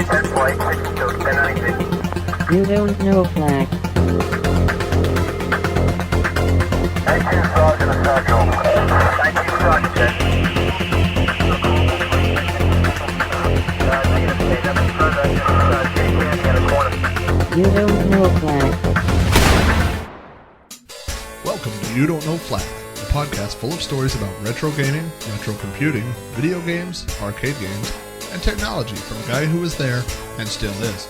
You don't know Flack. You don't know Flack. Welcome to You Don't Know Flack, a podcast full of stories about retro gaming, retro computing, video games, arcade games, and technology from a guy who was there and still is.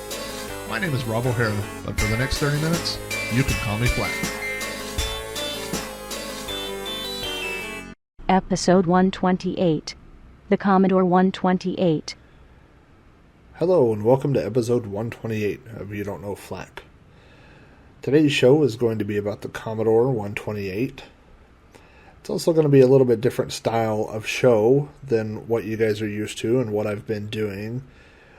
My name is Rob O'Hara, but for the next 30 minutes, you can call me Flack. Episode 128. The Commodore 128. Hello and welcome to episode 128 of You Don't Know Flack. Today's show is going to be about the Commodore 128. It's also going to be a little bit different style of show than what you guys are used to and what I've been doing.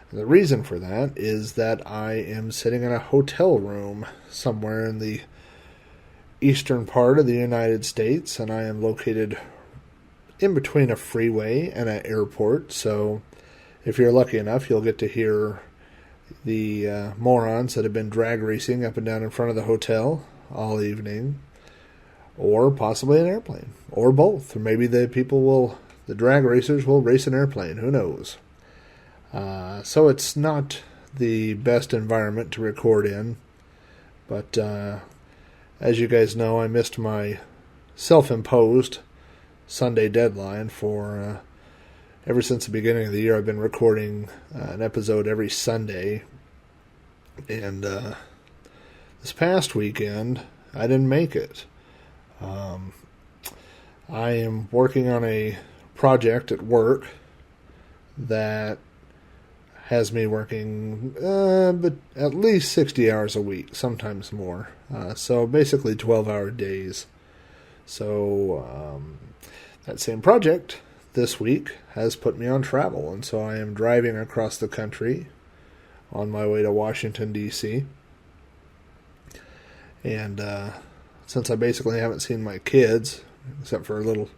And the reason for that is that I am sitting in a hotel room somewhere in the eastern part of the United States, and I am located in between a freeway and an airport, so if you're lucky enough, you'll get to hear the morons that have been drag racing up and down in front of the hotel all evening, or possibly an airplane, or both. Or maybe the drag racers will race an airplane, who knows. So it's not the best environment to record in, but as you guys know, I missed my self-imposed Sunday deadline for ever since the beginning of the year. I've been recording an episode every Sunday, and this past weekend I didn't make it. I am working on a project at work that has me working but at least 60 hours a week, sometimes more. So basically 12-hour days. So that same project this week has put me on travel, and so I am driving across the country on my way to Washington, D.C. And since I basically haven't seen my kids, except for little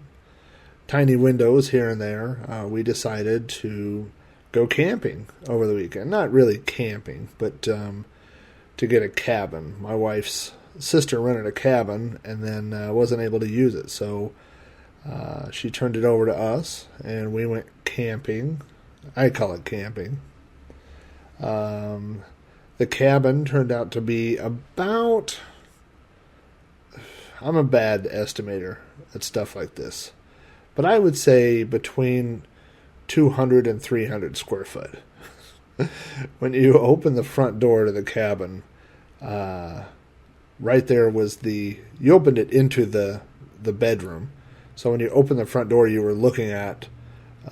tiny windows here and there, we decided to go camping over the weekend. Not really camping, but to get a cabin. My wife's sister rented a cabin and then wasn't able to use it, so she turned it over to us, and we went camping. I call it camping. The cabin turned out to be about... I'm a bad estimator at stuff like this, but I would say between 200 and 300 square foot. When you open the front door to the cabin, right there was you opened it into the bedroom. So when you opened the front door, you were looking at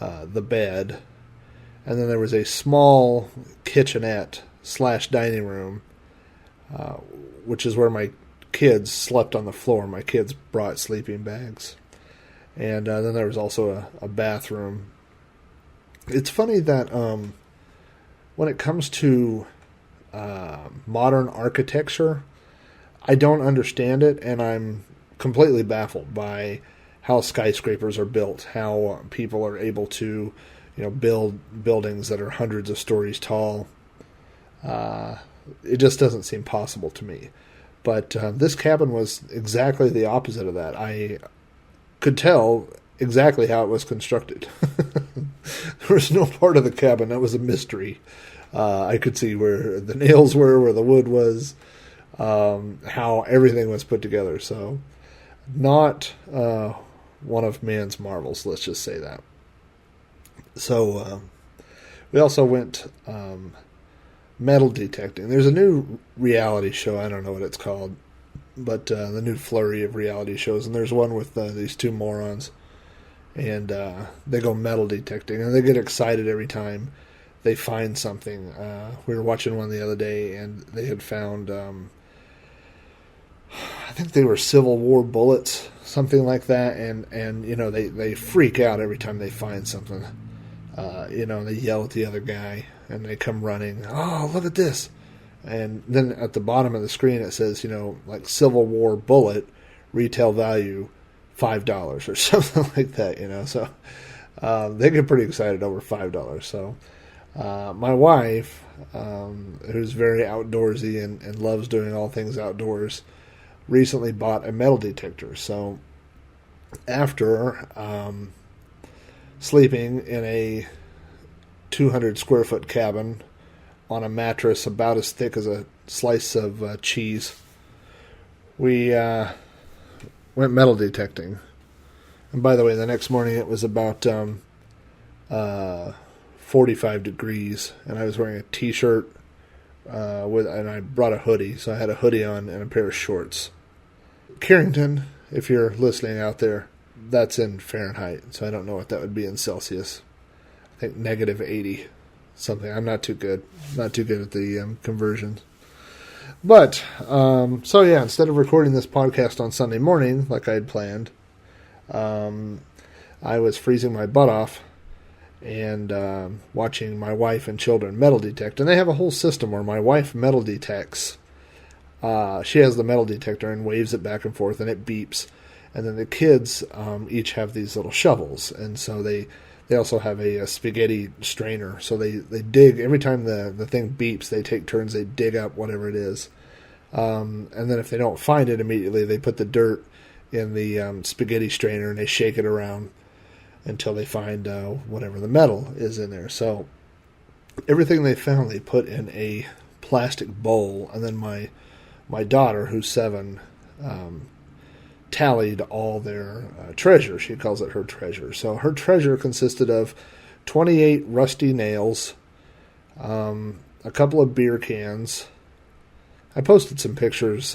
the bed, and then there was a small kitchenette / dining room, which is where my kids slept on the floor. My kids brought sleeping bags. And then there was also a bathroom. It's funny that when it comes to modern architecture, I don't understand it, and I'm completely baffled by how skyscrapers are built, how people are able to, build buildings that are hundreds of stories tall. It just doesn't seem possible to me. But this cabin was exactly the opposite of that. I could tell exactly how it was constructed. There was no part of the cabin that was a mystery. I could see where the nails were, where the wood was, how everything was put together. So, not one of man's marvels, let's just say that. So, we also went metal detecting. There's a new reality show, I don't know what it's called, but the new flurry of reality shows, and there's one with these two morons, and they go metal detecting, and they get excited every time they find something. We were watching one the other day, and they had found, I think they were Civil War bullets, something like that, and they freak out every time they find something. They yell at the other guy, and they come running. Oh, look at this! And then at the bottom of the screen it says, like Civil War bullet, retail value $5 or something like that. So they get pretty excited over $5. So My wife, who's very outdoorsy and loves doing all things outdoors, recently bought a metal detector. So after sleeping in a 200 square foot cabin on a mattress about as thick as a slice of cheese, we went metal detecting. And by the way, the next morning it was about 45 degrees, and I was wearing a t-shirt and I brought a hoodie, so I had a hoodie on and a pair of shorts. Carrington, if you're listening out there, that's in Fahrenheit, so I don't know what that would be in Celsius. I think negative 80 something. I'm not too good at the conversions. But so yeah, instead of recording this podcast on Sunday morning like I had planned, I was freezing my butt off and watching my wife and children metal detect. And they have a whole system where my wife metal detects. She has the metal detector and waves it back and forth, and it beeps. And then the kids each have these little shovels, and so they also have a spaghetti strainer. So they dig every time the thing beeps. They take turns. They dig up whatever it is, and then if they don't find it immediately, they put the dirt in the spaghetti strainer and they shake it around until they find whatever the metal is in there. So everything they found, they put in a plastic bowl, and then my daughter, who's 7, tallied all their treasure. She calls it her treasure. So her treasure consisted of 28 rusty nails, a couple of beer cans. I posted some pictures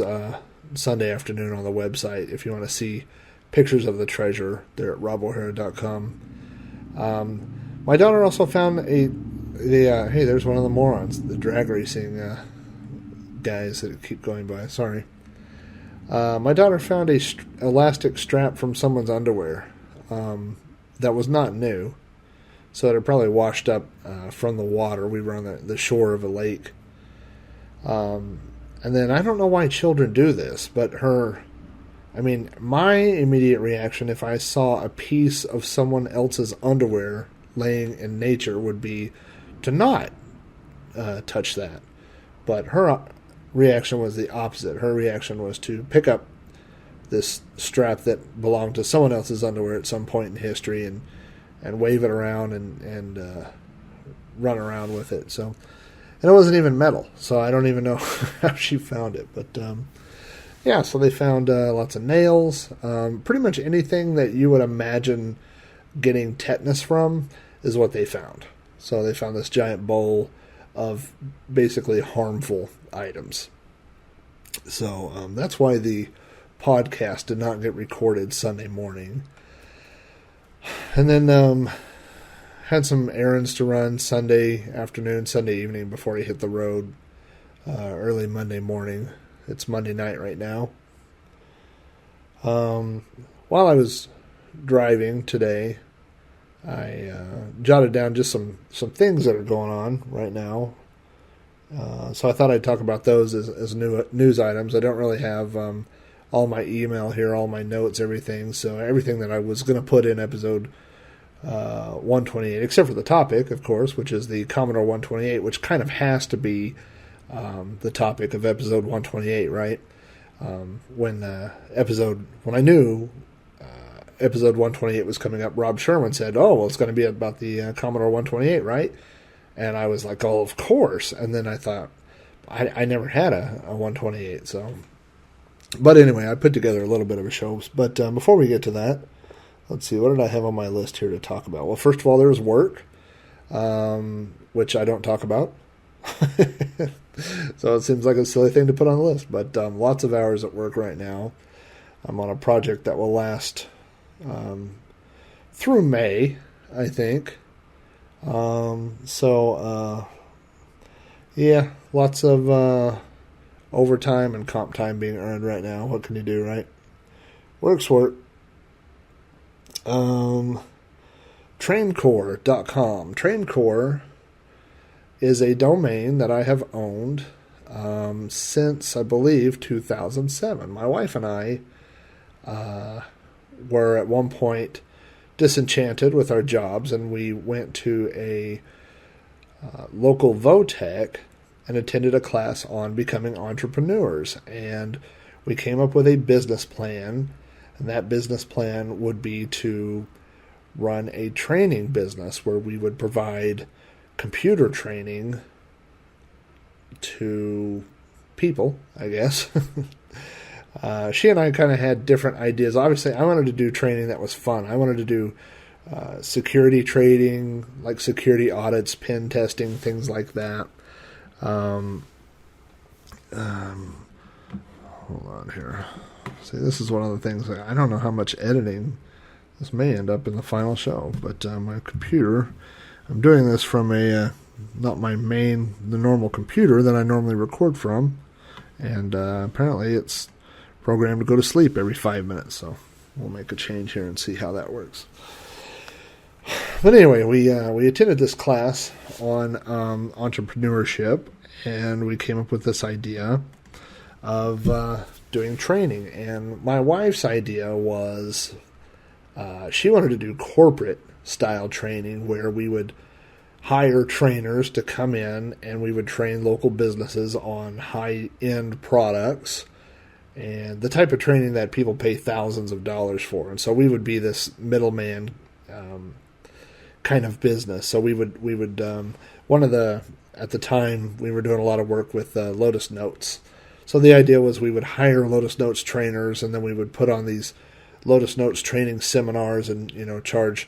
Sunday afternoon on the website if you want to see pictures of the treasure. They're at robohara.com. My daughter also found hey, there's one of the morons, the drag racing guys that keep going by. Sorry. My daughter found a elastic strap from someone's underwear that was not new, so it had probably washed up from the water. We were on the shore of a lake. And then I don't know why children do this, but my immediate reaction if I saw a piece of someone else's underwear laying in nature would be to not touch that. But her reaction was the opposite. Her reaction was to pick up this strap that belonged to someone else's underwear at some point in history and wave it around and run around with it. So, and it wasn't even metal, so I don't even know how she found it. But yeah, so they found lots of nails, pretty much anything that you would imagine getting tetanus from is what they found. So they found this giant bowl of basically harmful items. So that's why the podcast did not get recorded Sunday morning. And then had some errands to run Sunday afternoon, Sunday evening before I hit the road early Monday morning. It's Monday night right now. While I was driving today, I jotted down just some things that are going on right now. So I thought I'd talk about those as news items. I don't really have all my email here, all my notes, everything. So everything that I was going to put in episode 128, except for the topic, of course, which is the Commodore 128, which kind of has to be the topic of episode 128, right? When I knew episode 128 was coming up, Rob Sherman said, "Oh, well, it's going to be about the Commodore 128, right?" And I was like, "Oh, of course." And then I thought, I never had a 128, so. But anyway, I put together a little bit of a show. But before we get to that, let's see, what did I have on my list here to talk about? Well, first of all, there's work, which I don't talk about. So it seems like a silly thing to put on the list. But lots of hours at work right now. I'm on a project that will last through May, I think. Yeah, lots of overtime and comp time being earned right now. What can you do, right? Work's work. Traincore.com. Traincore is a domain that I have owned since, I believe, 2007. My wife and I were at one point disenchanted with our jobs, and we went to a local VOTEC and attended a class on becoming entrepreneurs. And we came up with a business plan, and that business plan would be to run a training business where we would provide computer training to people, I guess. She and I kind of had different ideas. Obviously, I wanted to do training that was fun. I wanted to do security trading, like security audits, pen testing, things like that. Hold on here. See, this is one of the things, I don't know how much editing this may end up in the final show, but my computer, I'm doing this from not the normal computer that I normally record from, and apparently it's programmed to go to sleep every 5 minutes, so we'll make a change here and see how that works. But anyway, we attended this class on entrepreneurship, and we came up with this idea of doing training. And my wife's idea was she wanted to do corporate style training where we would hire trainers to come in and we would train local businesses on high-end products and the type of training that people pay thousands of dollars for. And so we would be this middleman kind of business. So we would at the time we were doing a lot of work with Lotus Notes. So the idea was we would hire Lotus Notes trainers, and then we would put on these Lotus Notes training seminars and, charge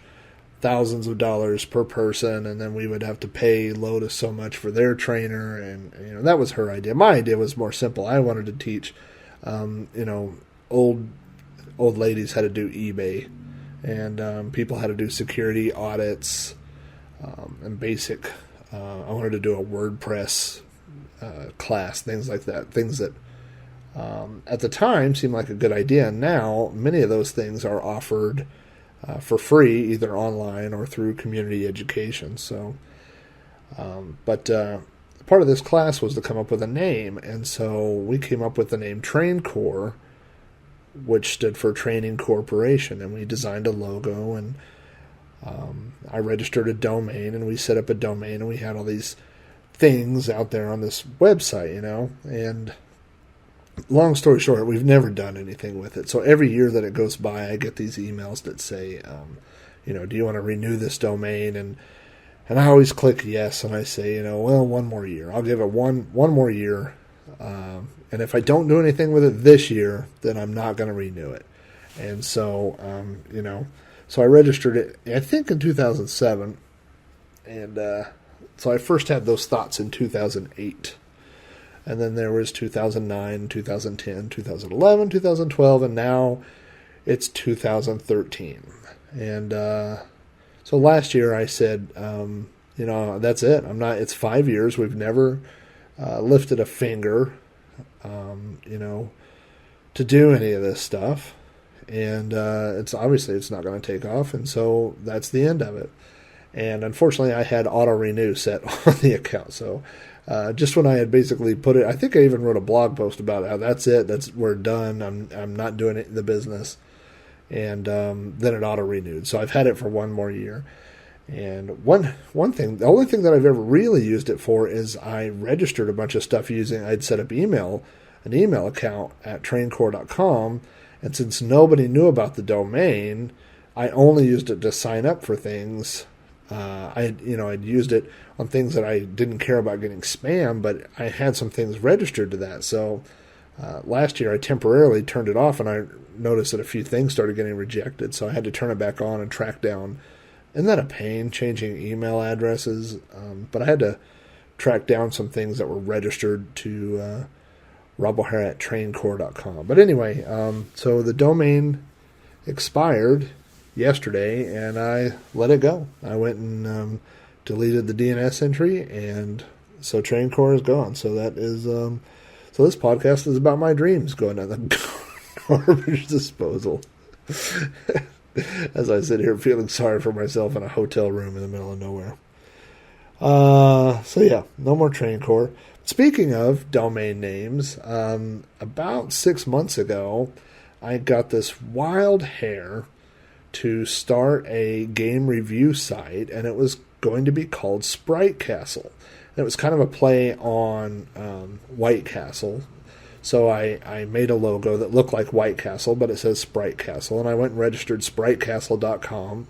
thousands of dollars per person, and then we would have to pay Lotus so much for their trainer, and that was her idea. My idea was more simple. I wanted to teach old ladies how to do eBay, and people how to do security audits, and basic. I wanted to do a WordPress class, things like that, things that at the time seemed like a good idea. And now many of those things are offered for free, either online or through community education. So, but part of this class was to come up with a name, and so we came up with the name TrainCorp, which stood for Training Corporation, and we designed a logo, and I registered a domain, and we set up a domain, and we had all these things out there on this website, and long story short, we've never done anything with it. So every year that it goes by, I get these emails that say, do you want to renew this domain? And I always click yes, and I say, well, one more year. I'll give it one more year. And if I don't do anything with it this year, then I'm not going to renew it. And so, so I registered it, I think, in 2007. And so I first had those thoughts in 2008. And then there was 2009, 2010, 2011, 2012, and now it's 2013. And so last year I said, that's it. It's 5 years. We've never lifted a finger, to do any of this stuff. And it's not going to take off. And so that's the end of it. And unfortunately, I had auto renew set on the account. So just when I had basically put it, I think I even wrote a blog post about how that's it. We're done. I'm not doing it in the business. And then it auto renewed. So I've had it for one more year. And one thing, the only thing that I've ever really used it for is I registered a bunch of stuff I'd set up an email account at traincore.com. And since nobody knew about the domain, I only used it to sign up for things. I'd used it on things that I didn't care about getting spam, but I had some things registered to that. So last year I temporarily turned it off, and I noticed that a few things started getting rejected. So I had to turn it back on and track down. Isn't that a pain, changing email addresses? But I had to track down some things that were registered to Robblehair at traincore.com. But anyway, so the domain expired yesterday, and I let it go. I went and deleted the DNS entry, and so TrainCorp is gone. So that is so this podcast is about my dreams going to the garbage disposal. As I sit here feeling sorry for myself in a hotel room in the middle of nowhere. So yeah, no more TrainCorp. Speaking of domain names, about 6 months ago, I got this wild hair to start a game review site, and it was going to be called Sprite Castle. And it was kind of a play on White Castle. So I made a logo that looked like White Castle, but it says Sprite Castle. And I went and registered spritecastle.com.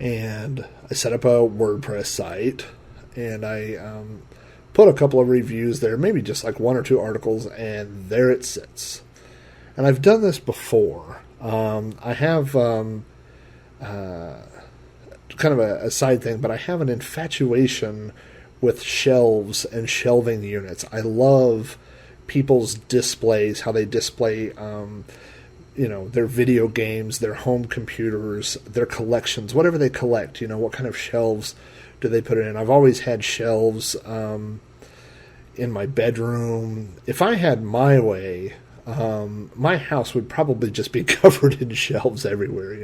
And I set up a WordPress site. And I put a couple of reviews there, maybe just like 1 or 2 articles, and there it sits. And I've done this before. I have kind of a side thing, but I have an infatuation with shelves and shelving units. I love people's displays, how they display, their video games, their home computers, their collections, whatever they collect. What kind of shelves do they put it in? I've always had shelves in my bedroom. If I had my way, my house would probably just be covered in shelves everywhere,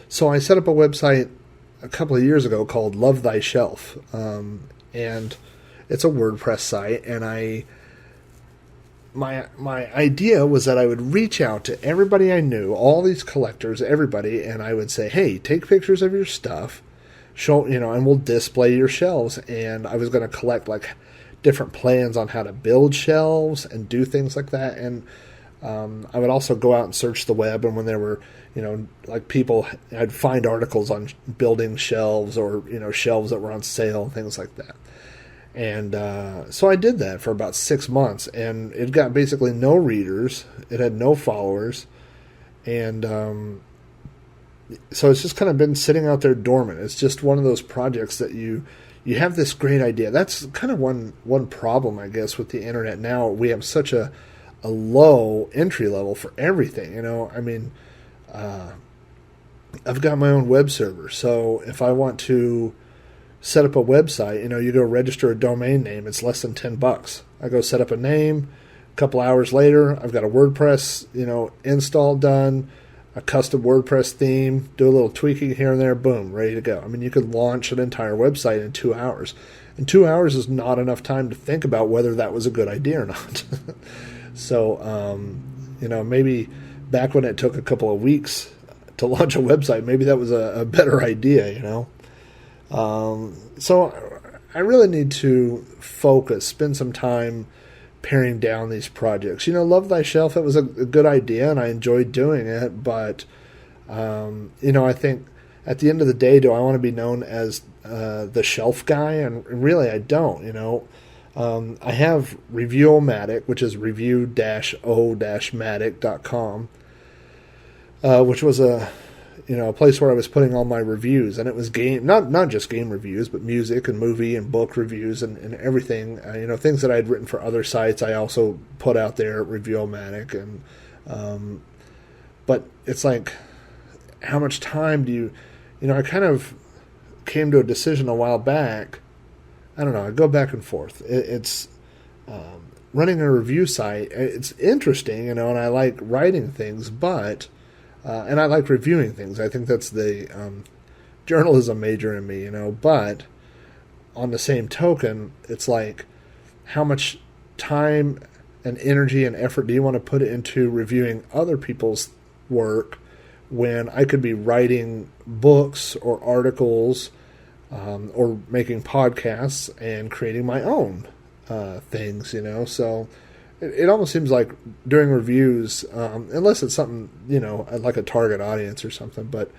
So I set up a website a couple of years ago called Love Thy Shelf, and it's a WordPress site. And my idea was that I would reach out to everybody I knew, all these collectors, everybody, and I would say, "Hey, take pictures of your stuff, show, and we'll display your shelves." And I was going to collect like different plans on how to build shelves and do things like that. And I would also go out and search the web, and when there were, like people, I'd find articles on building shelves or, shelves that were on sale and things like that. And so I did that for about 6 months, and it got basically no readers. It had no followers. And so it's just kind of been sitting out there dormant. It's just one of those projects that you have this great idea. That's kind of one problem, I guess, with the internet now. We have such a low entry level for everything. I've got my own web server, so if I want to set up a website, you go register a domain name, it's less than $10. I go set up a name, a couple hours later, I've got a WordPress, install done, a custom WordPress theme, do a little tweaking here and there, boom, ready to go. You could launch an entire website in 2 hours. And 2 hours is not enough time to think about whether that was a good idea or not. So, maybe back when it took a couple of weeks to launch a website, maybe that was a better idea, So I really need to focus, spend some time paring down these projects. Love Thy Shelf, it was a good idea, and I enjoyed doing it, but, I think at the end of the day, do I want to be known as the shelf guy? And really, I don't, I have Review-O-Matic, which is review-o-matic.com, which was a place where I was putting all my reviews, and it was not just game reviews, but music and movie and book reviews and everything. Things that I had written for other sites, I also put out there at Review-O-Matic, and but it's like, how much time do you? I kind of came to a decision a while back. I don't know. I go back and forth. It's running a review site. It's interesting, and I like writing things, but and I like reviewing things. I think that's the journalism major in me, But on the same token, it's like, how much time and energy and effort do you want to put into reviewing other people's work when I could be writing books or articles? Or making podcasts and creating my own things, So it almost seems like during reviews, unless it's something, like a target audience or something, but,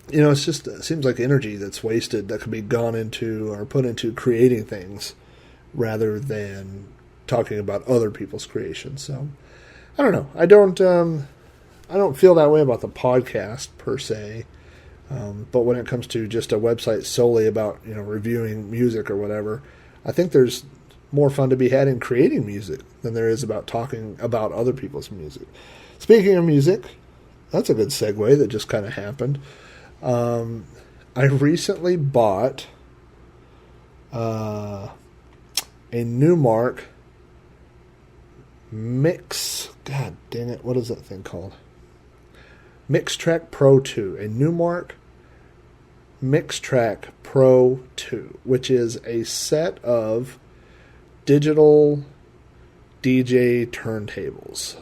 it seems like energy that's wasted that could be gone into or put into creating things rather than talking about other people's creations. So I don't know. I don't feel that way about the podcast per se. But when it comes to just a website solely about, reviewing music or whatever, I think there's more fun to be had in creating music than there is about talking about other people's music. Speaking of music, that's a good segue that just kind of happened. I recently bought a Newmark Mix. God dang it, what is that thing called? Mixtrack Pro 2, a Newmark Mixtrack Pro 2, which is a set of digital DJ turntables.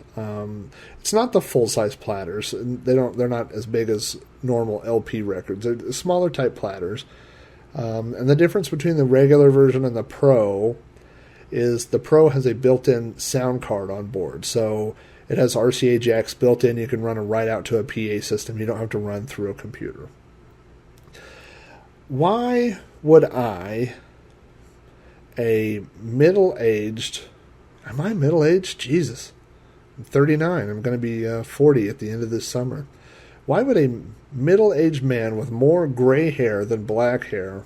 It's not the full-size platters. They're not as big as normal LP records. They're smaller type platters. And the difference between the regular version and the Pro is the Pro has a built-in sound card on board. So it has RCA jacks built in. You can run it right out to a PA system. You don't have to run through a computer. Why would I, a middle-aged... Am I middle-aged? Jesus. I'm 39. I'm going to be 40 at the end of this summer. Why would a middle-aged man with more gray hair than black hair,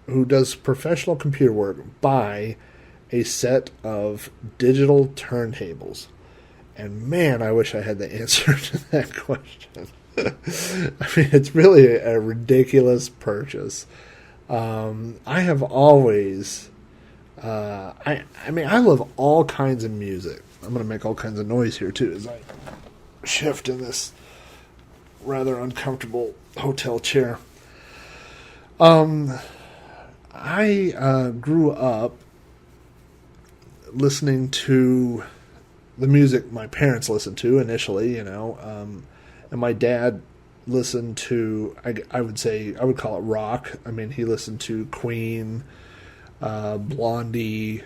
who does professional computer work, buy a set of digital turntables? And man, I wish I had the answer to that question. I mean, it's really a ridiculous purchase. I have always... I mean, I love all kinds of music. I'm going to make all kinds of noise here, too, as I shift in this rather uncomfortable hotel chair. I grew up listening to the music my parents listened to initially, and my dad listened to, I would call it rock. I mean, he listened to Queen, Blondie,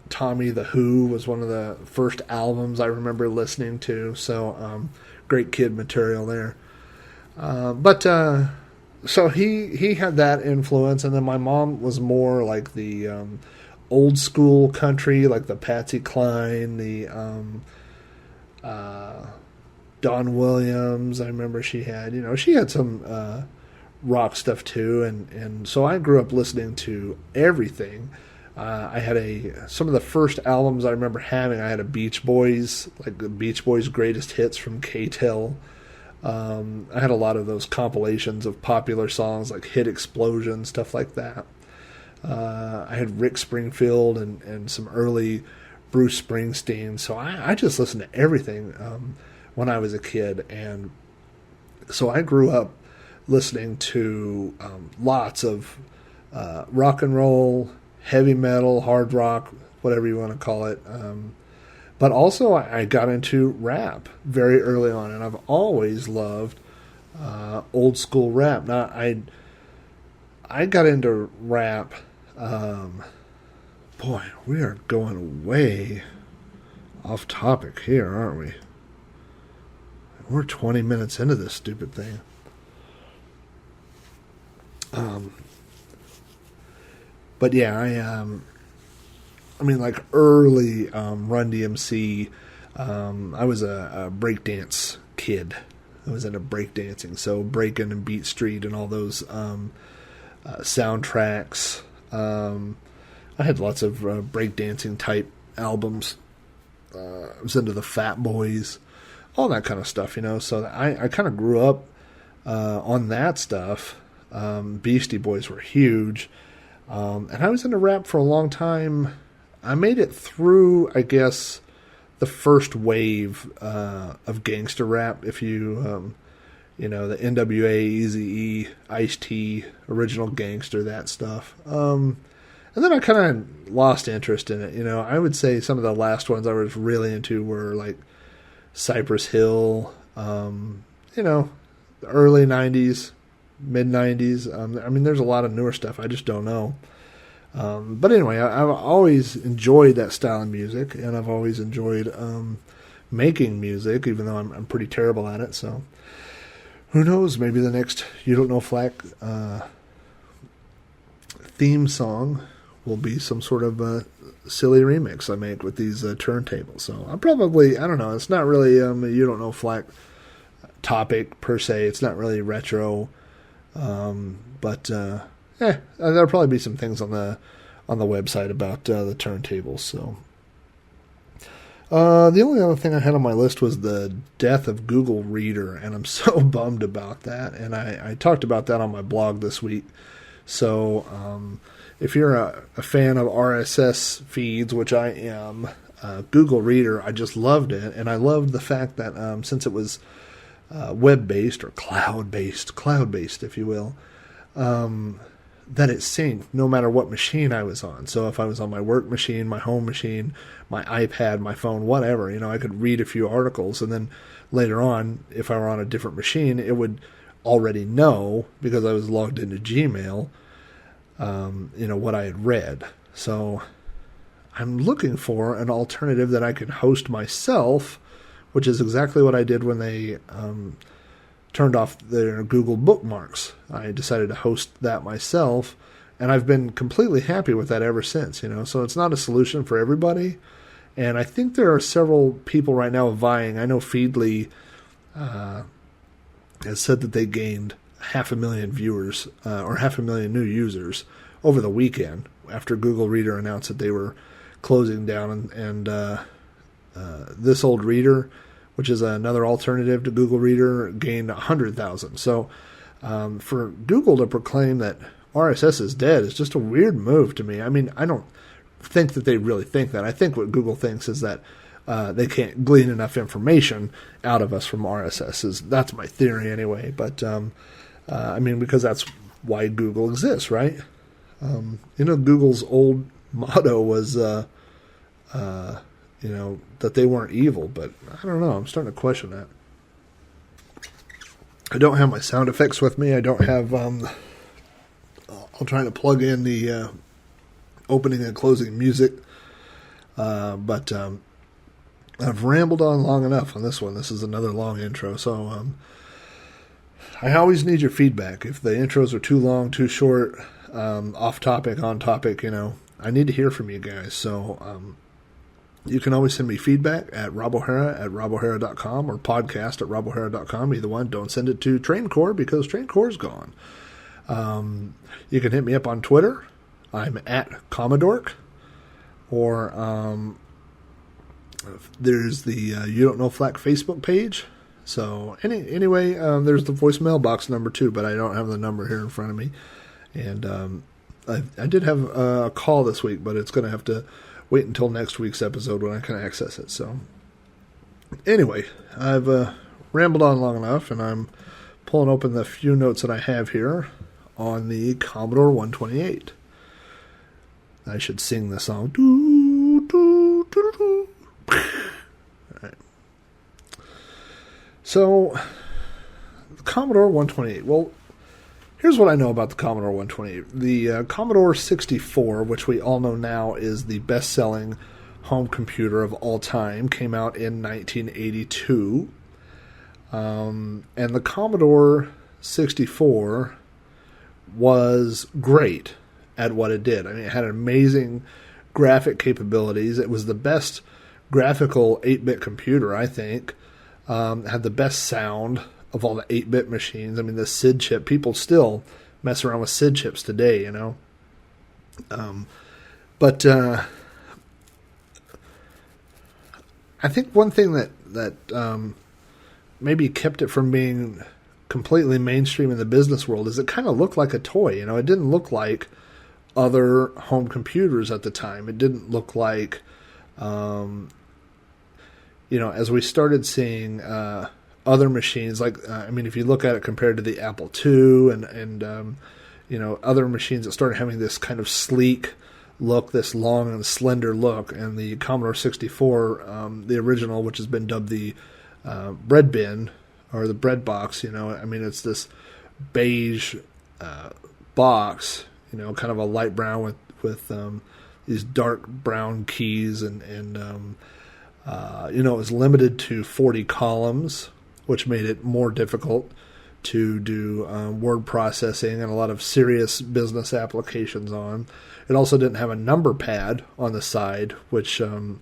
Tommy the Who was one of the first albums I remember listening to. So great kid material there. So he had that influence, and then my mom was more like the old school country, like the Patsy Cline, the Don Williams. I remember she had some rock stuff too, and so I grew up listening to everything. I had some of the first albums I remember having. I had a Beach Boys, like the Beach Boys Greatest Hits from K-Tel. I had a lot of those compilations of popular songs like Hit Explosion, stuff like that. I had Rick Springfield and some early Bruce Springsteen. So I just listened to everything when I was a kid. And so I grew up listening to lots of rock and roll, heavy metal, hard rock, whatever you want to call it. But also I got into rap very early on, and I've always loved old school rap. Now, I got into rap. Boy, we are going way off topic here, aren't we? We're 20 minutes into this stupid thing. But yeah, I mean, like early Run DMC, I was a breakdance kid. I was into breakdancing, so Breakin' and Beat Street and all those soundtracks. I had lots of breakdancing type albums. I was into the Fat Boys, all that kind of stuff, So I kind of grew up on that stuff. Beastie Boys were huge. And I was into rap for a long time. I made it through, I guess, the first wave of gangster rap. If you, the NWA, Eazy-E, Ice-T, Original Gangster, that stuff. And then I kind of lost interest in it. I would say some of the last ones I was really into were like Cypress Hill, the early 90s, mid 90s. I mean, there's a lot of newer stuff. I just don't know. But anyway, I've always enjoyed that style of music, and I've always enjoyed making music, even though I'm pretty terrible at it. So who knows? Maybe the next You Don't Know Flack theme song will be some sort of silly remix I make with these turntables. So I'll probably, I don't know. It's not really You Don't Know Flack topic per se. It's not really retro. But there'll probably be some things on the website about the turntables. So the only other thing I had on my list was the death of Google Reader, and I'm so bummed about that. And I talked about that on my blog this week. So if you're a fan of RSS feeds, which I am, Google Reader, I just loved it, and I loved the fact that since it was web-based or cloud-based, if you will, that it synced no matter what machine I was on. So if I was on my work machine, my home machine, my iPad, my phone, whatever, I could read a few articles, and then later on, if I were on a different machine, it would already know, because I was logged into Gmail, what I had read. So I'm looking for an alternative that I can host myself, which is exactly what I did when they turned off their Google bookmarks. I decided to host that myself, and I've been completely happy with that ever since, So it's not a solution for everybody, and I think there are several people right now vying. I know Feedly has said that they gained 500,000 viewers, or 500,000 new users over the weekend after Google Reader announced that they were closing down, and This Old Reader, which is another alternative to Google Reader, gained 100,000. So for Google to proclaim that RSS is dead is just a weird move to me. I mean, I don't think that they really think that. I think what Google thinks is that they can't glean enough information out of us from RSS. That's my theory anyway. But, because that's why Google exists, right? Google's old motto was, that they weren't evil, but I don't know. I'm starting to question that. I don't have my sound effects with me. I don't have, I'm trying to plug in the opening and closing music, but I've rambled on long enough on this one. This is another long intro, so I always need your feedback. If the intros are too long, too short, off topic, on topic, I need to hear from you guys. So you can always send me feedback at robohara@robohara.com or podcast@robohara.com. Either one. Don't send it to TrainCore because TrainCore's gone. You can hit me up on Twitter. I'm at Commodore, or there's the You Don't Know Flack Facebook page. So anyway, there's the voicemail box number too, but I don't have the number here in front of me. And I did have a call this week, but it's going to have to wait until next week's episode when I can access it. So anyway, I've rambled on long enough, and I'm pulling open the few notes that I have here on the Commodore 128. I should sing the song. Doo, doo, doo, doo. All right. So, the Commodore 128. Well, here's what I know about the Commodore 128. The Commodore 64, which we all know now is the best-selling home computer of all time, came out in 1982. And the Commodore 64 was great at what it did. I mean, it had amazing graphic capabilities. It was the best graphical 8-bit computer, I think. It had the best sound of all the 8-bit machines. I mean, the SID chip, people still mess around with SID chips today, But I think one thing that maybe kept it from being completely mainstream in the business world is it kind of looked like a toy. It didn't look like other home computers at the time. It didn't look like, as we started seeing other machines, like, if you look at it compared to the Apple II and other machines that started having this kind of sleek look, this long and slender look, and the Commodore 64, the original, which has been dubbed the bread bin, or the bread box, it's this beige box, kind of a light brown with these dark brown keys, and it was limited to 40 columns, which made it more difficult to do word processing and a lot of serious business applications on. It also didn't have a number pad on the side, which a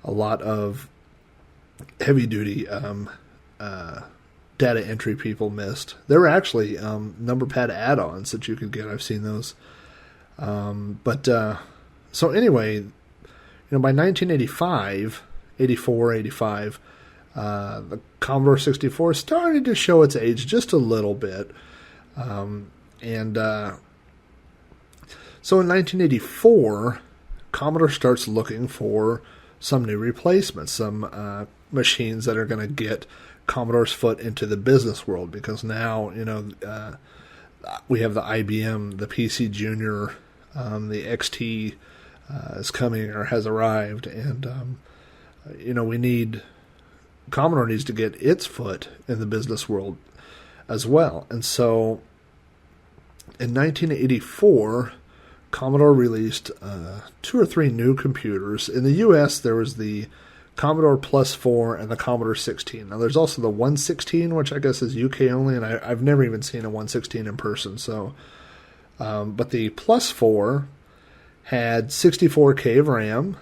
lot of heavy-duty data entry people missed. There were actually number pad add-ons that you could get. I've seen those. So anyway, by 1985, 84, 85, the Commodore 64 started to show its age just a little bit. So in 1984, Commodore starts looking for some new replacements, some machines that are going to get Commodore's foot into the business world, because now, we have the IBM, the PC Junior, the XT is coming or has arrived, and Commodore needs to get its foot in the business world as well. And so in 1984, Commodore released 2 or 3 new computers. In the US, there was the Commodore Plus 4 and the Commodore 16. Now, there's also the 116, which I guess is UK only, and I've never even seen a 116 in person. So, but the Plus 4 had 64K of RAM,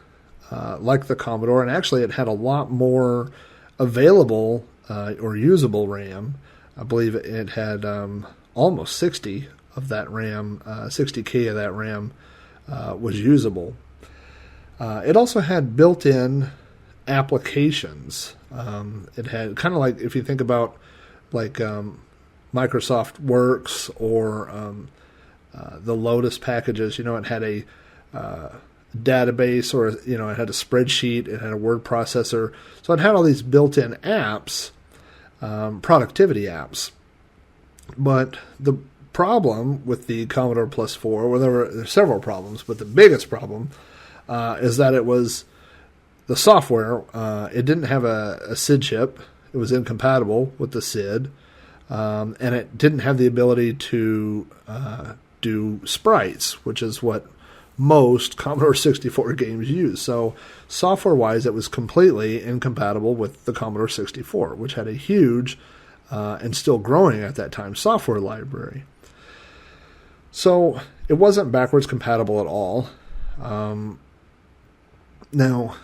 like the Commodore, and actually it had a lot more available or usable RAM. I believe it had almost 60 of that RAM, 60K of that RAM was usable. It also had built-in applications. It had kind of like, if you think about like Microsoft Works or the Lotus packages, it had a database, or it had a spreadsheet, it had a word processor, so it had all these built-in apps, productivity apps. But the problem with the Commodore Plus 4, well, there were several problems, but the biggest problem is that it was the software. It didn't have a SID chip. It was incompatible with the SID, and it didn't have the ability to do sprites, which is what most Commodore 64 games use. So software-wise, it was completely incompatible with the Commodore 64, which had a huge and still growing at that time software library. So it wasn't backwards compatible at all. Now,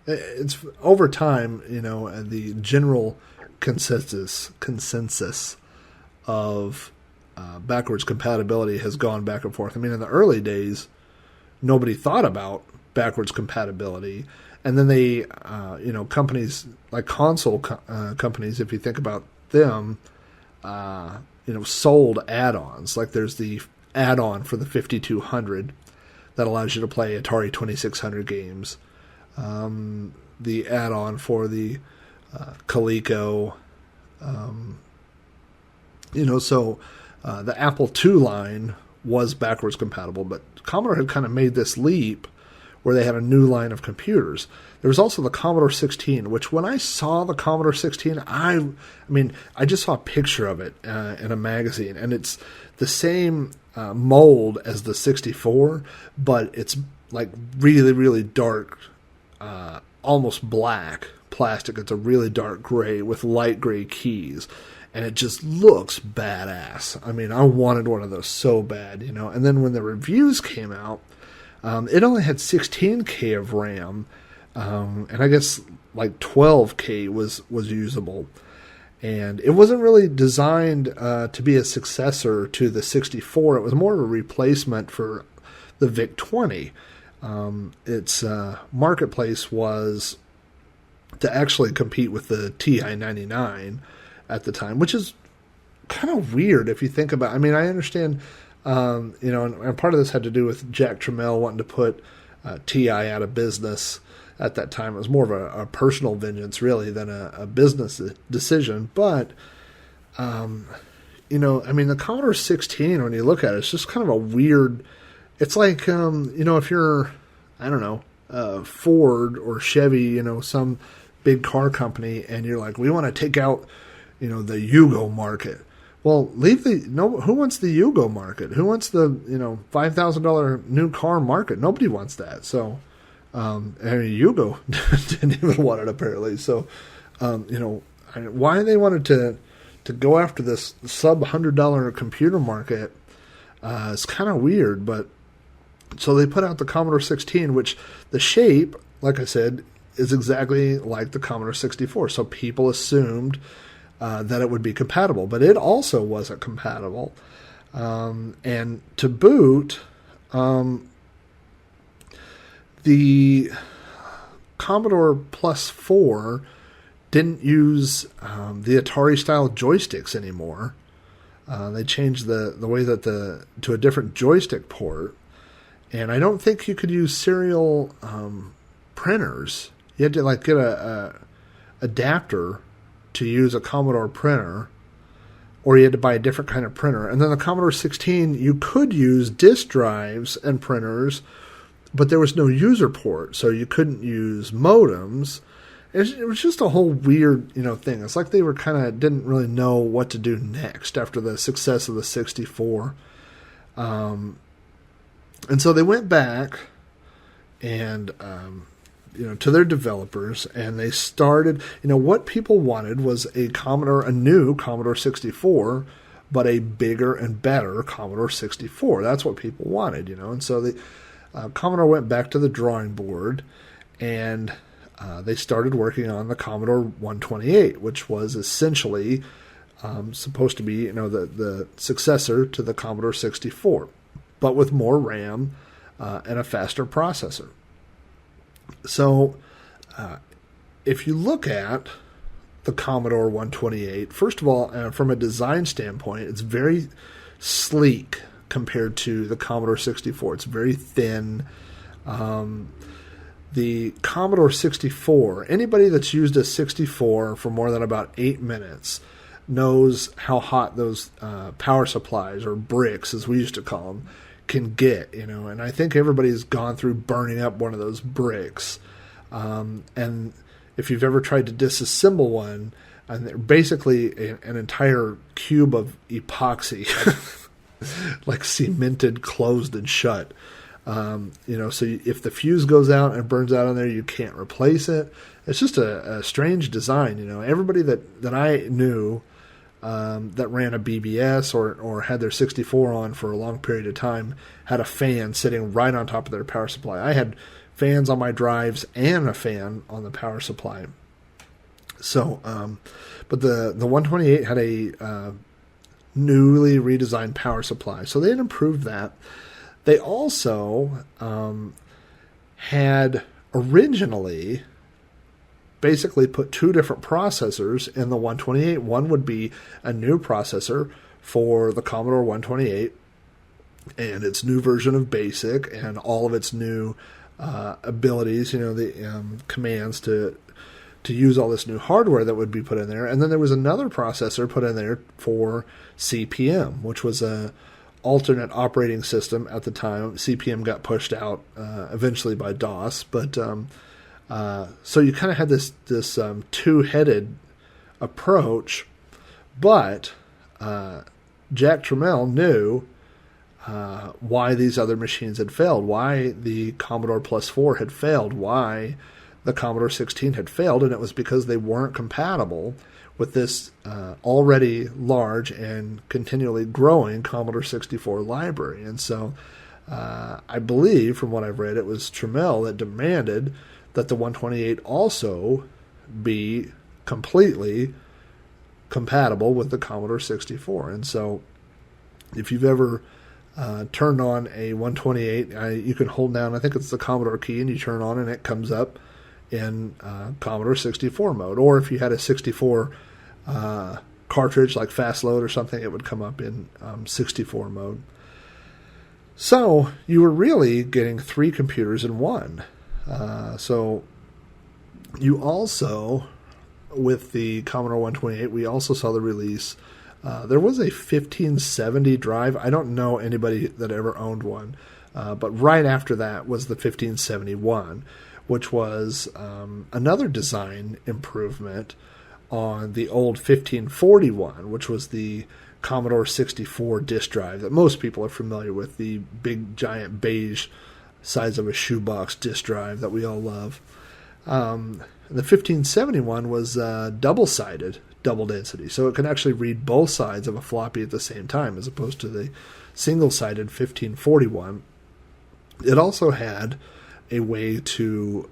it's over time, the general consensus of backwards compatibility has gone back and forth. I mean, in the early days, nobody thought about backwards compatibility. And then they, companies like console companies, if you think about them, sold add-ons. Like there's the add-on for the 5200 that allows you to play Atari 2600 games. The add-on for the Coleco, the Apple II line was backwards compatible, but Commodore had kind of made this leap where they had a new line of computers. There was also the Commodore 16, which when I saw the Commodore 16, I just saw a picture of it in a magazine, and it's the same mold as the 64, but it's like really, really dark, almost black plastic. It's a really dark gray with light gray keys. And it just looks badass. I mean, I wanted one of those so bad, And then when the reviews came out, it only had 16K of RAM, and I guess like 12K was usable. And it wasn't really designed to be a successor to the 64. It was more of a replacement for the VIC-20. Its marketplace was to actually compete with the TI-99 at the time, which is kind of weird if you think about it. I mean, I understand, and part of this had to do with Jack Tramiel wanting to put TI out of business at that time. It was more of a personal vengeance, really, than a business decision. But, the Commodore 16, when you look at it, it's just kind of a weird, it's like, if you're, I don't know, Ford or Chevy, some big car company, and you're like, we want to take out the Yugo market. Well, who wants the Yugo market? Who wants the, $5,000 new car market? Nobody wants that. So, Yugo didn't even want it apparently. So, why they wanted to go after this sub $100 computer market is kind of weird. But so they put out the Commodore 16, which the shape, like I said, is exactly like the Commodore 64. So people assumed that it would be compatible, but it also wasn't compatible. And to boot, the Commodore Plus 4 didn't use the Atari-style joysticks anymore. They changed the way that to a different joystick port, and I don't think you could use serial printers. You had to get a adapter to use a Commodore printer, or you had to buy a different kind of printer. And then the Commodore 16, you could use disk drives and printers, but there was no user port, so you couldn't use modems. It was just a whole weird, thing. It's like they were didn't really know what to do next after the success of the 64. And so they went back and, to their developers, and they started, what people wanted was a new Commodore 64, but a bigger and better Commodore 64. That's what people wanted, and so the Commodore went back to the drawing board, and they started working on the Commodore 128, which was essentially supposed to be, the successor to the Commodore 64, but with more RAM and a faster processor. So, if you look at the Commodore 128, first of all, from a design standpoint, it's very sleek compared to the Commodore 64. It's very thin. The Commodore 64, anybody that's used a 64 for more than about 8 minutes knows how hot those power supplies, or bricks as we used to call them, can get, and I think everybody's gone through burning up one of those bricks. And if you've ever tried to disassemble one, and they're basically an entire cube of epoxy, like cemented, closed, and shut. So if the fuse goes out and burns out on there, you can't replace it. It's just a strange design. Everybody that I knew that ran a BBS or had their 64 on for a long period of time had a fan sitting right on top of their power supply. I had fans on my drives and a fan on the power supply. So, but the 128 had a newly redesigned power supply, so they had improved that. They also had originally basically put two different processors in the 128. One would be a new processor for the Commodore 128 and its new version of BASIC and all of its new abilities, the commands to use all this new hardware that would be put in there. And then there was another processor put in there for CPM, which was a alternate operating system at the time. CPM got pushed out eventually by DOS, but so you kind of had this two-headed approach, but Jack Tramiel knew why these other machines had failed, why the Commodore Plus 4 had failed, why the Commodore 16 had failed, and it was because they weren't compatible with this already large and continually growing Commodore 64 library. And so I believe, from what I've read, it was Tramiel that demanded that the 128 also be completely compatible with the Commodore 64. And so if you've ever turned on a 128, you can hold down, I think it's the Commodore key, and you turn on and it comes up in Commodore 64 mode. Or if you had a 64 cartridge like Fast Load or something, it would come up in 64 mode. So you were really getting three computers in one. So you also, with the Commodore 128, we also saw the release. There was a 1570 drive. I don't know anybody that ever owned one, but right after that was the 1571, which was another design improvement on the old 1541, which was the Commodore 64 disk drive that most people are familiar with, the big, giant, beige size of a shoebox disk drive that we all love. The 1571 was double-sided, double density, so it could actually read both sides of a floppy at the same time, as opposed to the single-sided 1541. It also had a way to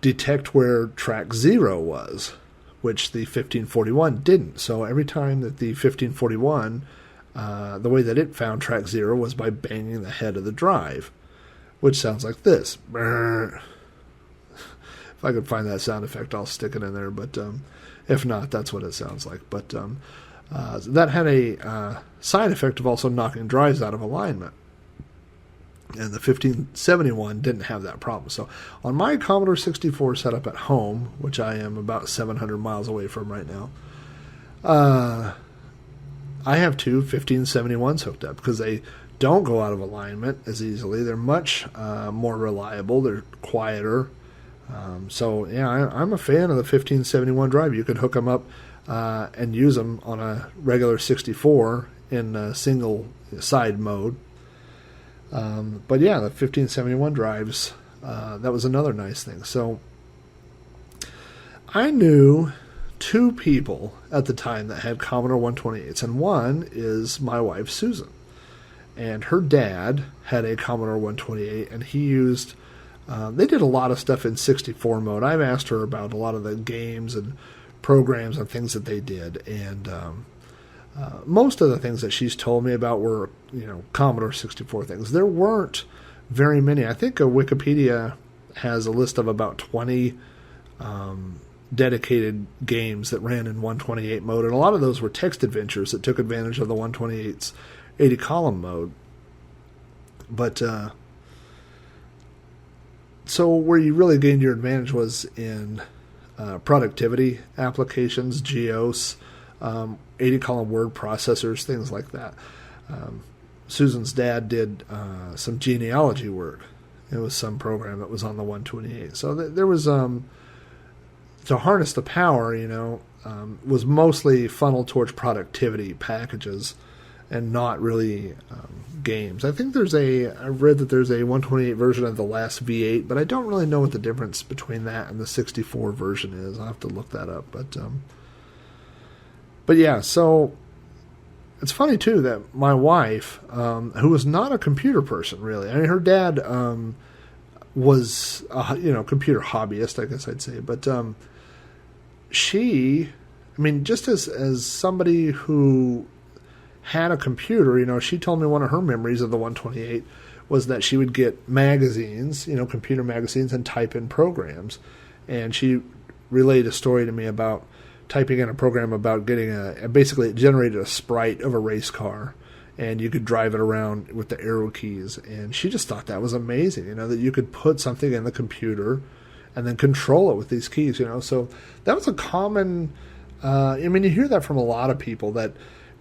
detect where track 0 was, which the 1541 didn't. So every time that the 1541, the way that it found track 0 was by banging the head of the drive, which sounds like this. If I could find that sound effect, I'll stick it in there, but if not, that's what it sounds like. But that had a side effect of also knocking drives out of alignment. And the 1571 didn't have that problem. So on my Commodore 64 setup at home, which I am about 700 miles away from right now, I have two 1571s hooked up because they don't go out of alignment as easily. They're much more reliable. They're quieter. So yeah, I'm a fan of the 1571 drive. You could hook them up and use them on a regular 64 in a single side mode. But yeah, the 1571 drives, that was another nice thing. So I knew two people at the time that had Commodore 128s, and one is my wife, Susan. And her dad had a Commodore 128, and he used, they did a lot of stuff in 64 mode. I've asked her about a lot of the games and programs and things that they did, and most of the things that she's told me about were, Commodore 64 things. There weren't very many. I think Wikipedia has a list of about 20 dedicated games that ran in 128 mode, and a lot of those were text adventures that took advantage of the 128's 80 column mode. But so where you really gained your advantage was in productivity applications, GEOS, 80 column word processors, things like that. Susan's dad did some genealogy work. It was some program that was on the 128. So there was to harness the power, was mostly funneled towards productivity packages and not really games. I think I read that there's a 128 version of the last V8, but I don't really know what the difference between that and the 64 version is. I'll have to look that up. But yeah, so it's funny too that my wife, who was not a computer person really, I mean, her dad was a computer hobbyist, I guess I'd say, but she, I mean, just as somebody who had a computer, she told me one of her memories of the 128 was that she would get magazines, computer magazines, and type in programs. And she relayed a story to me about typing in a program about getting basically it generated a sprite of a race car, and you could drive it around with the arrow keys. And she just thought that was amazing, that you could put something in the computer and then control it with these keys, So that was a common, you hear that from a lot of people that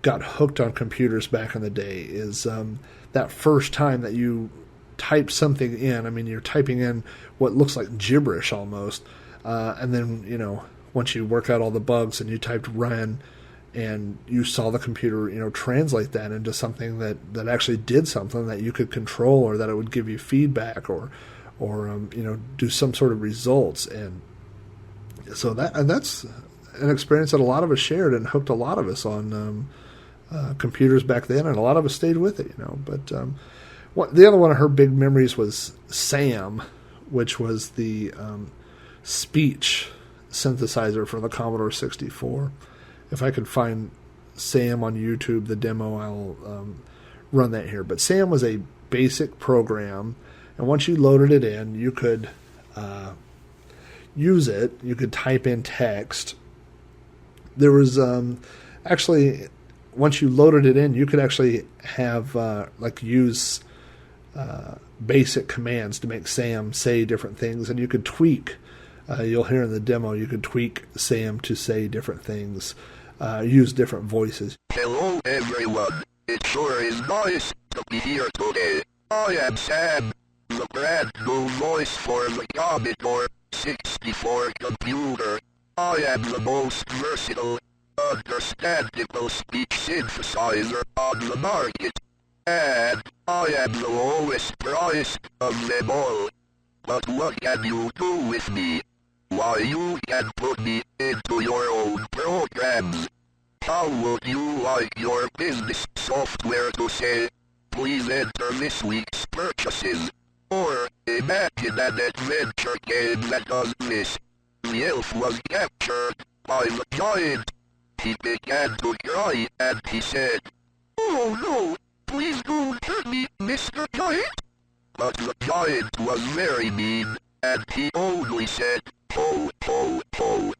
got hooked on computers back in the day, is that first time that you type something in. You're typing in what looks like gibberish almost, and then, once you work out all the bugs and you typed run and you saw the computer, translate that into something that actually did something that you could control, or that it would give you feedback or do some sort of results. And so that's an experience that a lot of us shared and hooked a lot of us on computers back then, and a lot of us stayed with it, But the other one of her big memories was SAM, which was the speech synthesizer for the Commodore 64. If I could find SAM on YouTube, the demo, I'll run that here. But SAM was a basic program, and once you loaded it in, you could use it. You could type in text. There was actually, once you loaded it in, you could actually have use basic commands to make SAM say different things, and you could tweak. You'll hear in the demo, you could tweak SAM to say different things, use different voices. Hello everyone, it sure is nice to be here today. I am Sam, the brand new voice for the Commodore 64 computer. I am the most versatile, understandable speech synthesizer on the market, and I am the lowest priced of them all. But what can you do with me? Why, you can put me into your own programs. How would you like your business software to say, please enter this week's purchases? Or imagine an adventure game that does this. The elf was captured by the giant. He began to cry and he said, "Oh no, please don't hurt me, Mr. Giant." But the giant was very mean, and he only said, "Ho, ho, ho."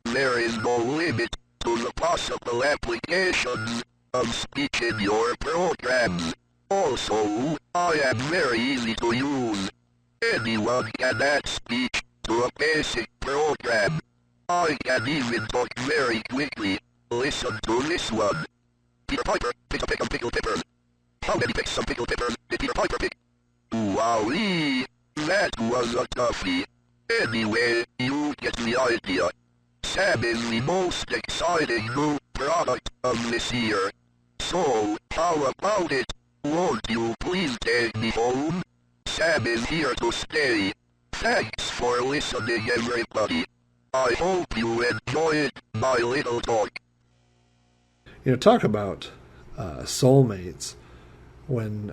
There is no limit to the possible applications of speech in your programs. Also, I am very easy to use. Anyone can add speech to a basic program. I can even talk very quickly. Listen to this one. Peter Piper picked a peck of pickled peppers. How many pecks of pickled peppers did Peter Piper pick? Wowee! That was a toughie. Anyway, you get the idea. Sam is the most exciting new product of this year. So, how about it? Won't you please take the phone? Sam is here to stay. Thanks for listening, everybody. I hope you enjoyed my little talk. You know, talk about soulmates. When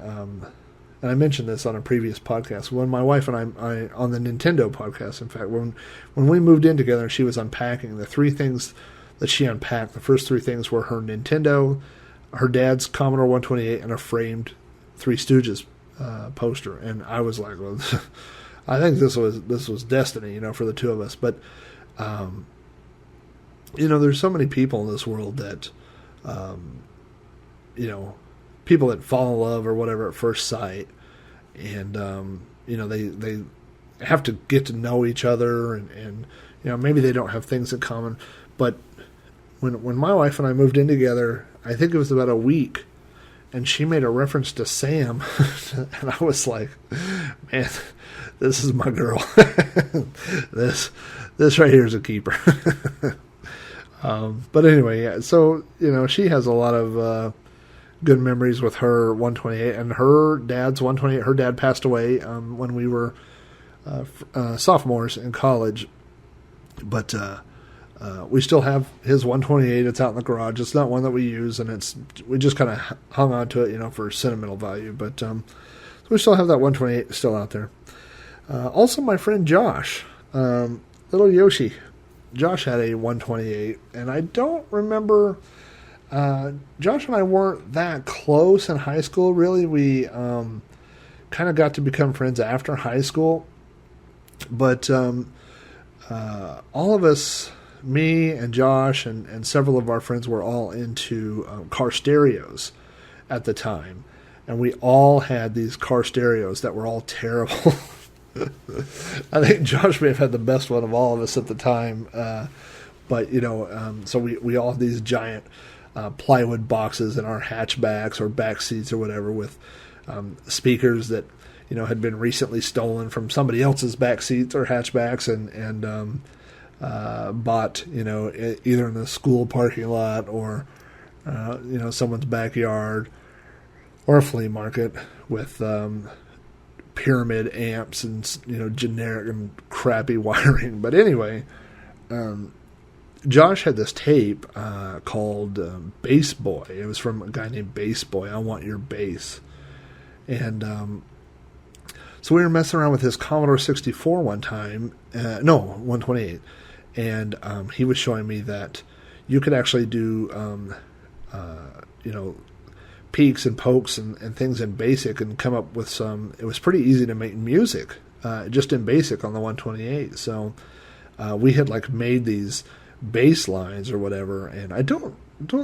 and I mentioned this on a previous podcast, when my wife and I on the Nintendo podcast, in fact, when we moved in together and she was unpacking, the three things that she unpacked, the first three things were her Nintendo, her dad's Commodore 128, and a framed Three Stooges poster. And I was like, well, I think this was destiny, you know, for the two of us. But you know, there's so many people in this world that you know, people that fall in love or whatever at first sight, and you know, they have to get to know each other, and you know, maybe they don't have things in common. But when my wife and I moved in together, I think it was about a week, and she made a reference to Sam, and I was like, man, this is my girl. this right here is a keeper. But anyway, yeah. So you know, she has a lot of good memories with her 128 and her dad's 128. Her dad passed away when we were sophomores in college, but we still have his 128. It's out in the garage. It's not one that we use, and we just kind of hung on to it, you know, for sentimental value. But so we still have that 128 still out there. Also, my friend Josh, little Yoshi, Josh had a 128, and I don't remember. Josh and I weren't that close in high school, really. We kind of got to become friends after high school. But all of us, me and Josh and several of our friends, were all into car stereos at the time. And we all had these car stereos that were all terrible. I think Josh may have had the best one of all of us at the time. But, you know, so we all had these giant plywood boxes in our hatchbacks or back seats or whatever, with speakers that, you know, had been recently stolen from somebody else's back seats or hatchbacks and bought, you know, either in the school parking lot or, you know, someone's backyard or a flea market, with pyramid amps and, you know, generic and crappy wiring. But anyway, Josh had this tape called Bass Boy. It was from a guy named Bass Boy. I Want Your Bass. And so we were messing around with his Commodore 64 one time. No, 128. And he was showing me that you could actually do, you know, peaks and pokes and things in BASIC and come up with some. It was pretty easy to make music just in BASIC on the 128. So we had like made these bass lines or whatever, and I don't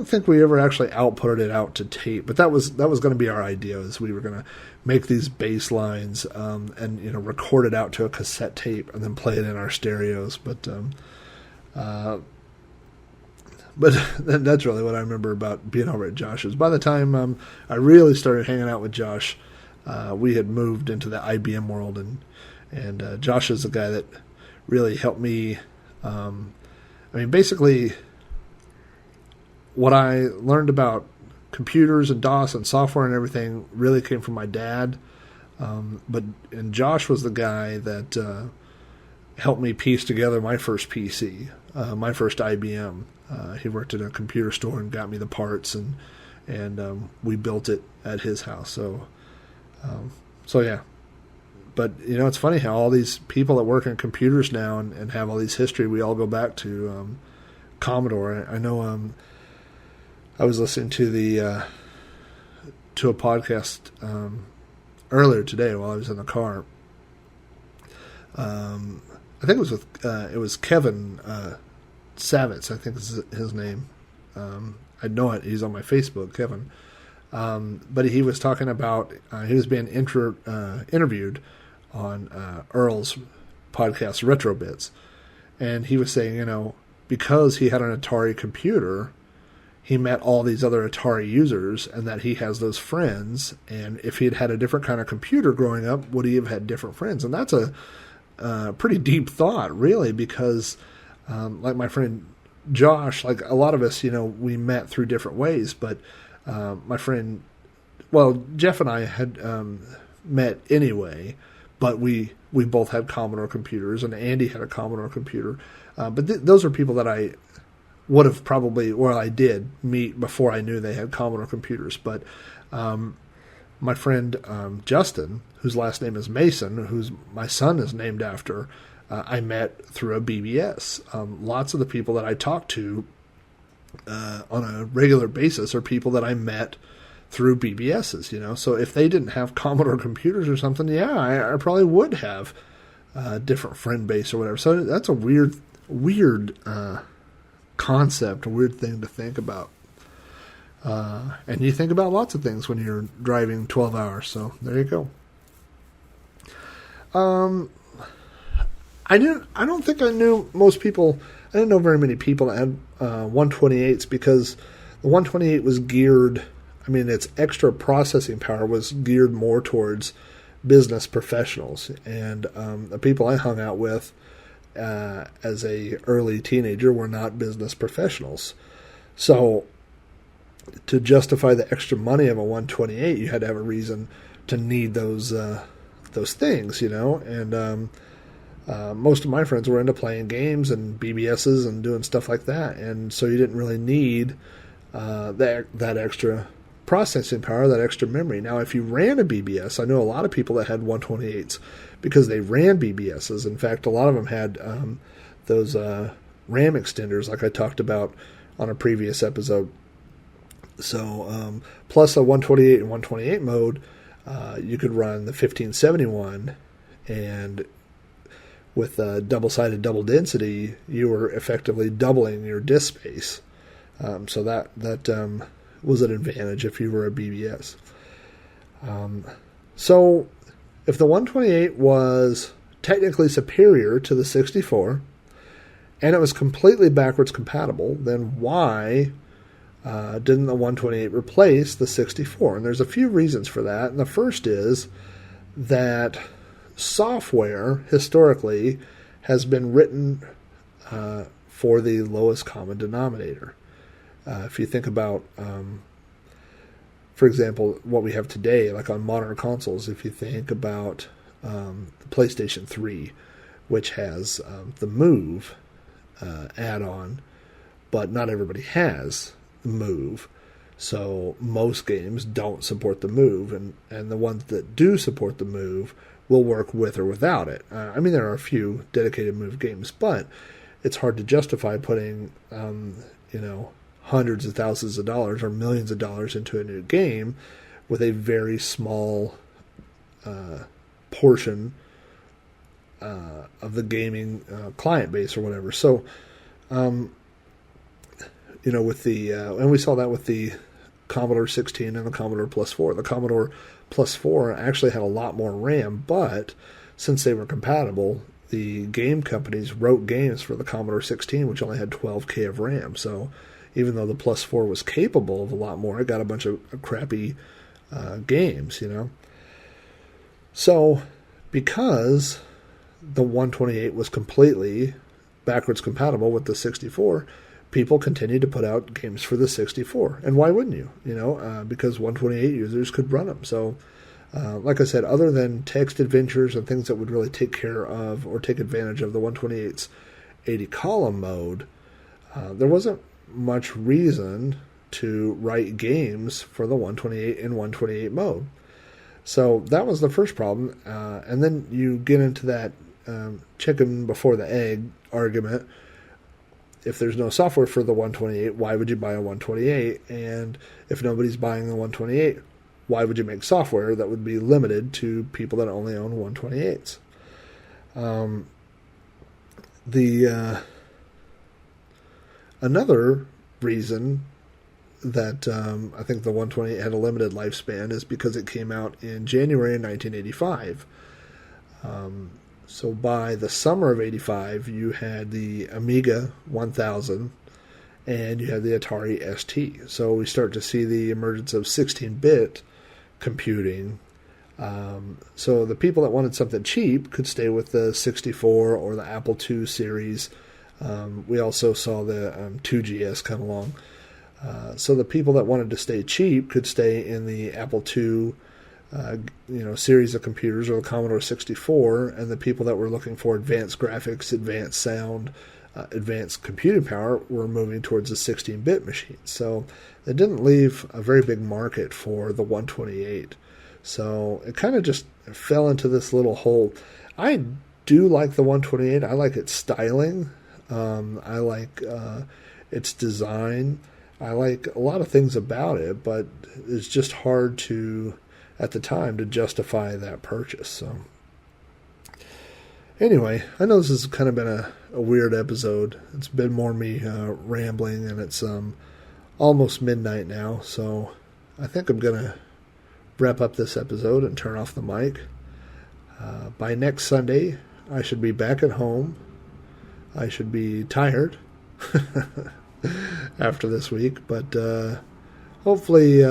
think we ever actually outputted it out to tape, but that was going to be our idea, is we were going to make these bass lines and, you know, record it out to a cassette tape and then play it in our stereos. But that's really what I remember about being over at Josh's. By the time I really started hanging out with Josh, we had moved into the IBM world, and Josh is the guy that really helped me. I mean, basically, what I learned about computers and DOS and software and everything really came from my dad. And Josh was the guy that helped me piece together my first PC, my first IBM. He worked at a computer store and got me the parts, and we built it at his house. So yeah. But, you know, it's funny how all these people that work in computers now and have all these history, we all go back to Commodore. I know I was listening to a podcast earlier today while I was in the car. I think it was Kevin Savitz, I think is his name. I know it. He's on my Facebook, Kevin. But he was talking about, he was being interviewed on Earl's podcast, Retro Bits. And he was saying, you know, because he had an Atari computer, he met all these other Atari users and that he has those friends. And if he had had a different kind of computer growing up, would he have had different friends? And that's a pretty deep thought, really, because like my friend Josh, like a lot of us, we met through different ways. But my friend, Jeff and I had met anyway, but we both had Commodore computers, and Andy had a Commodore computer. But those are people that I would have probably, I did meet before I knew they had Commodore computers. But my friend Justin, whose last name is Mason, whose my son is named after, I met through a BBS. Lots of the people that I talk to on a regular basis are people that I met through BBSs, So if they didn't have Commodore computers or something, I probably would have a different friend base or whatever. So that's a weird concept, a weird thing to think about. And you think about lots of things when you're driving 12 hours. So there you go. I don't think I knew most people. I didn't know very many people that had 128s, because the 128 was geared. I mean, its extra processing power was geared more towards business professionals, and the people I hung out with as a early teenager were not business professionals. So to justify the extra money of a 128, you had to have a reason to need those things, And most of my friends were into playing games and BBSs and doing stuff like that, and so you didn't really need that extra processing power, that extra memory. Now, if you ran a BBS, I know a lot of people that had 128s because they ran BBSs. In fact, a lot of them had those RAM extenders, like I talked about on a previous episode. So, plus a 128 and 128 mode, you could run the 1571, and with double-sided double density, you were effectively doubling your disk space. So that was an advantage if you were a BBS. So if the 128 was technically superior to the 64, and it was completely backwards compatible, then why didn't the 128 replace the 64? And there's a few reasons for that. And the first is that software, historically, has been written for the lowest common denominator. If you think about, for example, what we have today, like on modern consoles, if you think about the PlayStation 3, which has the Move add-on, but not everybody has the Move. So most games don't support the Move, and the ones that do support the Move will work with or without it. I mean, there are a few dedicated Move games, but it's hard to justify putting, hundreds of thousands of dollars or millions of dollars into a new game with a very small portion of the gaming client base or whatever. So, with the and we saw that with the Commodore 16 and the Commodore Plus 4. The Commodore Plus 4 actually had a lot more RAM, but since they were compatible, the game companies wrote games for the Commodore 16, which only had 12K of RAM. So even though the Plus 4 was capable of a lot more, it got a bunch of crappy games, So because the 128 was completely backwards compatible with the 64, people continued to put out games for the 64. And why wouldn't you? Because 128 users could run them. So, like I said, other than text adventures and things that would really take care of or take advantage of the 128's 80-column mode, there wasn't much reason to write games for the 128 in 128 mode. So that was the first problem. And then you get into that chicken before the egg argument. If there's no software for the 128, why would you buy a 128? And if nobody's buying the 128, why would you make software that would be limited to people that only own 128s? Another reason that I think the 128 had a limited lifespan is because it came out in January of 1985. So by the summer of 85, you had the Amiga 1000 and you have the Atari ST. So we start to see the emergence of 16-bit computing. So the people that wanted something cheap could stay with the 64 or the Apple II series. We also saw the 2GS come along. So the people that wanted to stay cheap could stay in the Apple II series of computers, or the Commodore 64, and the people that were looking for advanced graphics, advanced sound, advanced computing power were moving towards the 16-bit machines. So it didn't leave a very big market for the 128. So it kind of just fell into this little hole. I do like the 128. I like its styling. I like its design. I like a lot of things about it, but it's just hard to, at the time, to justify that purchase. So anyway, I know this has kind of been a weird episode. It's been more me rambling, and it's almost midnight now, so I think I'm going to wrap up this episode and turn off the mic. By next Sunday, I should be back at home. I should be tired after this week, but hopefully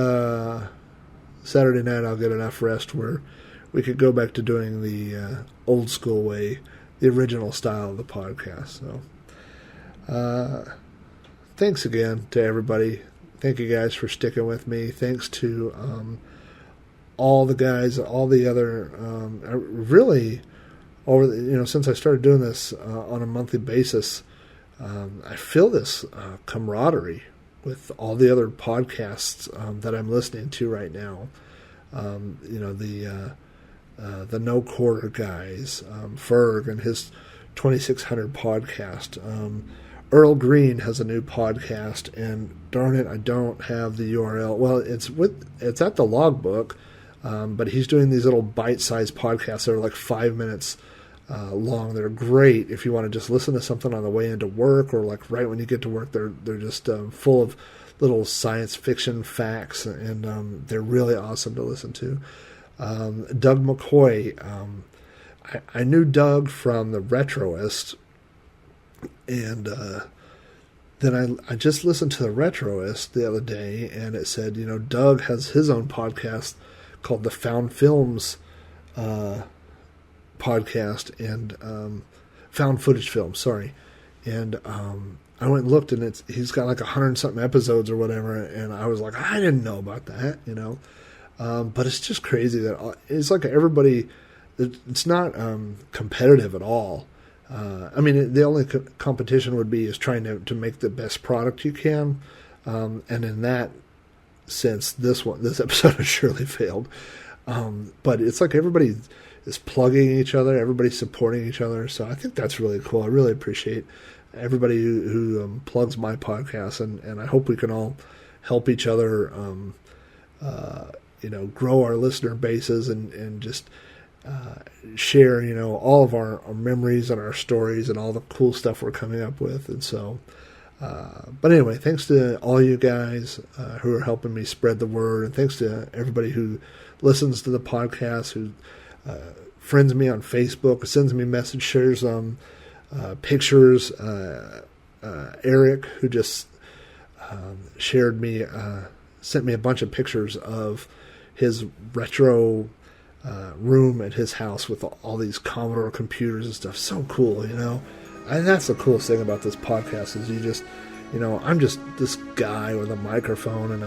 Saturday night I'll get enough rest where we could go back to doing the old school way, the original style of the podcast. So thanks again to everybody. Thank you guys for sticking with me. Thanks to all the guys, all the other, really, since I started doing this on a monthly basis, I feel this camaraderie with all the other podcasts that I'm listening to right now. The No Quarter guys, Ferg and his 2600 podcast. Earl Green has a new podcast, and darn it, I don't have the URL. Well, it's at the logbook, but he's doing these little bite-sized podcasts that are like 5 minutes long. They're great if you want to just listen to something on the way into work, or like right when you get to work. They're just full of little science fiction facts, and they're really awesome to listen to. Doug McCoy, I knew Doug from the Retroist, and then I just listened to the Retroist the other day, and it said, Doug has his own podcast called the Found Films podcast, and Found Footage Film, sorry. And I went and looked, and he's got like 100-something episodes or whatever, and I was like, I didn't know about that, but it's just crazy that it's like everybody, it's not competitive at all. The only competition would be is trying to make the best product you can, and in that sense, this episode has surely failed. But it's like everybody is plugging each other, everybody's supporting each other, so I think that's really cool. I really appreciate everybody who plugs my podcast, and I hope we can all help each other, grow our listener bases and just share, all of our memories and our stories and all the cool stuff we're coming up with. And so, but anyway, thanks to all you guys who are helping me spread the word, and thanks to everybody who listens to the podcast, who friends me on Facebook, sends me message, shares pictures. Eric, who just sent me a bunch of pictures of his retro room at his house with all these Commodore computers and stuff. So cool, And that's the coolest thing about this podcast is you just, I'm just this guy with a microphone and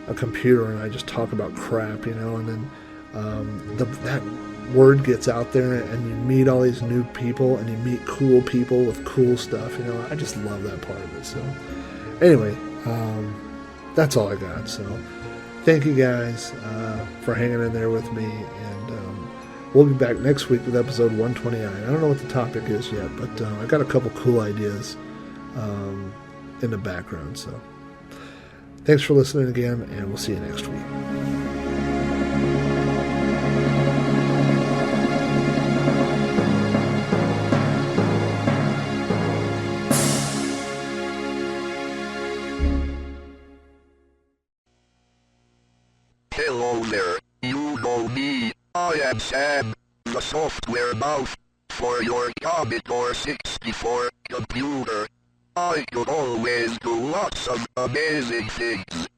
a computer, and I just talk about crap, and then that word gets out there, and you meet all these new people, and you meet cool people with cool stuff. I just love that part of it. So anyway, that's all I got. So thank you guys for hanging in there with me, and we'll be back next week with episode 129. I don't know what the topic is yet, but I got a couple cool ideas in the background. So thanks for listening again, and we'll see you next week. Hello there, you know me, I am Sam, the software mouse for your Commodore 64 computer. I could always do lots of amazing things.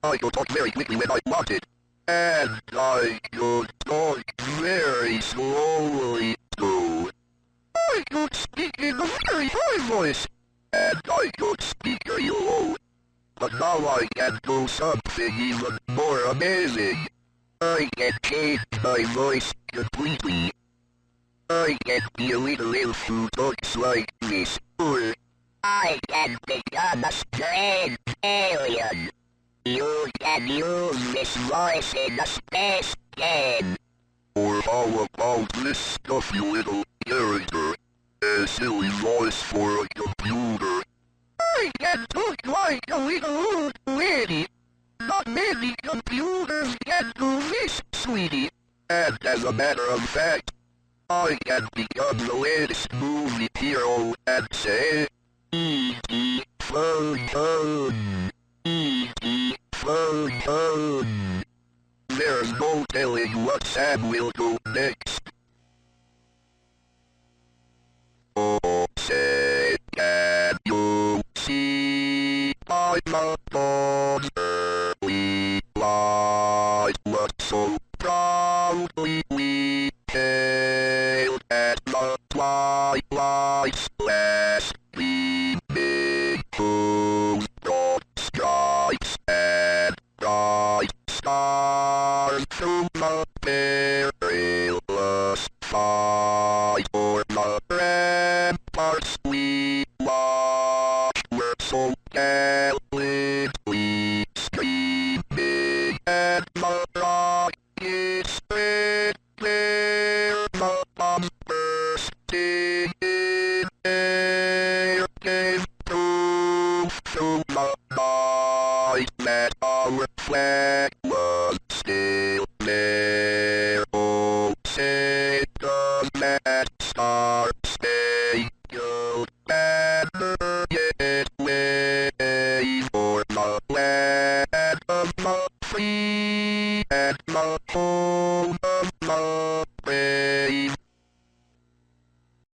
I could talk very quickly when I wanted. And I could talk very slowly too. I could speak in a very high voice. And I could speak very low. But now I can do something even more amazing. I can change my voice completely. I can be a little elf who talks like this, or I can become a strange alien. You can use this voice in a space game. Or how about this stuffy little character? A silly voice for a computer. I can talk like a little old lady. Not many computers can do this, sweetie. And as a matter of fact, I can become the latest movie hero and say, E.T. phone phone. E.T. phone phone. There's no telling what Sam will do next. Oh, say, can you see my phone's early light was so proudly we hailed at the twilight's last